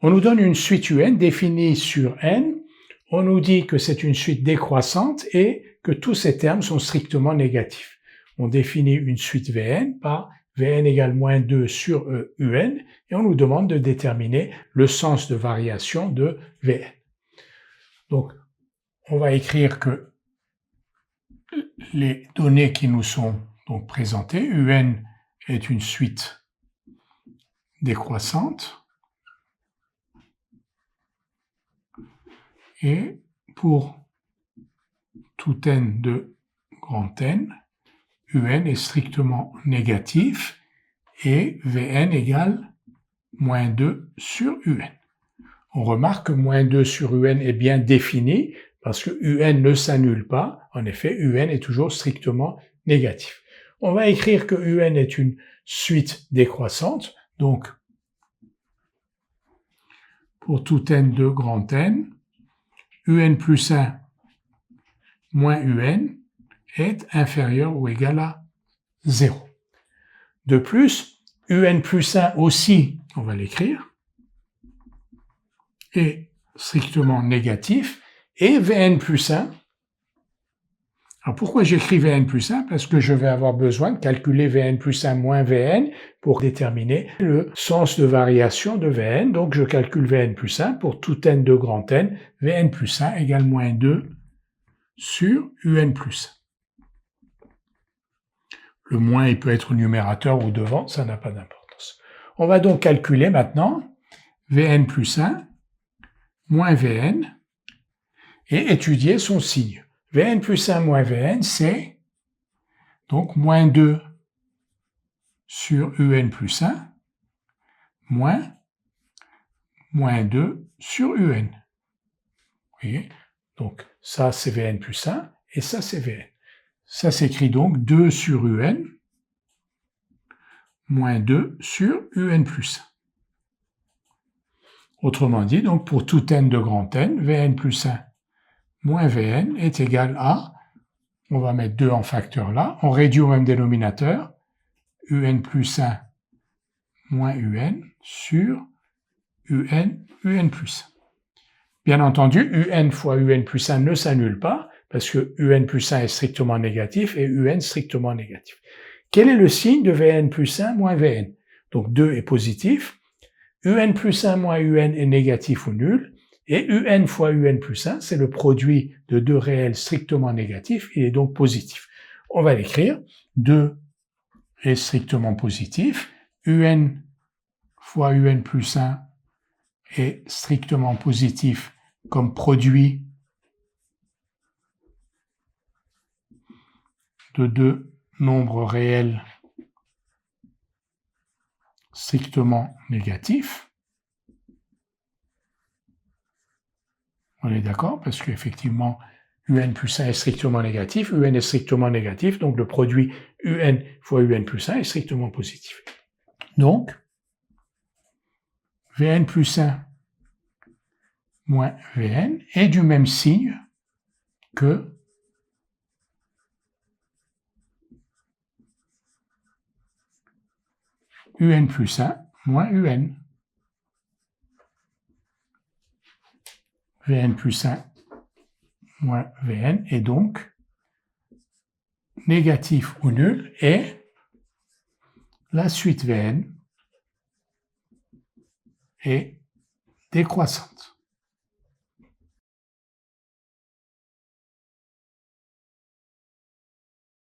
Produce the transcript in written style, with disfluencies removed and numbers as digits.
On nous donne une suite UN définie sur n. On nous dit que c'est une suite décroissante et que tous ces termes sont strictement négatifs. On définit une suite Vn par Vn égale moins 2 sur Un et on nous demande de déterminer le sens de variation de Vn. Donc, on va écrire que les données qui nous sont donc présentées, Un est une suite décroissante et pour tout n de grand N, Un est strictement négatif et Vn égale moins 2 sur Un. On remarque que moins 2 sur Un est bien défini parce que Un ne s'annule pas. En effet, Un est toujours strictement négatif. On va écrire que Un est une suite décroissante. Donc, pour tout n de grand N, Un plus 1 moins Un est inférieur ou égal à 0. De plus, Un plus 1 aussi, on va l'écrire, est strictement négatif, et Vn plus 1. Alors pourquoi j'écris Vn plus 1? Parce que je vais avoir besoin de calculer Vn plus 1 moins Vn pour déterminer le sens de variation de Vn. Donc je calcule Vn plus 1 pour tout n de grand N, Vn plus 1 égale moins 2 sur Un plus 1. Le moins, il peut être au numérateur ou devant, ça n'a pas d'importance. On va donc calculer maintenant Vn plus 1 moins Vn et étudier son signe. Vn plus 1 moins Vn, c'est donc moins 2 sur Un plus 1 moins 2 sur Un. Vous voyez? Donc ça c'est Vn plus 1 et ça c'est Vn. Ça s'écrit donc 2 sur Un moins 2 sur Un plus 1. Autrement dit, donc pour tout n de grand N, Vn plus 1 moins Vn est égal à, on va mettre 2 en facteur là, on réduit au même dénominateur, Un plus 1 moins Un sur Un plus 1. Bien entendu, Un fois Un plus 1 ne s'annule pas, parce que Un plus 1 est strictement négatif et Un strictement négatif. Quel est le signe de Vn plus 1 moins Vn? Donc 2 est positif, Un plus 1 moins Un est négatif ou nul, et Un fois Un plus 1, c'est le produit de deux réels strictement négatifs, il est donc positif. On va l'écrire, 2 est strictement positif, Un fois Un plus 1 est strictement positif comme produit de deux nombres réels strictement négatifs. On est d'accord? Parce qu'effectivement, Un plus 1 est strictement négatif, Un est strictement négatif, donc le produit Un fois Un plus 1 est strictement positif. Donc, Vn plus 1 moins Vn est du même signe que Un plus 1 moins Un. Vn plus 1 moins Vn est donc négatif ou nul et la suite Vn est décroissante.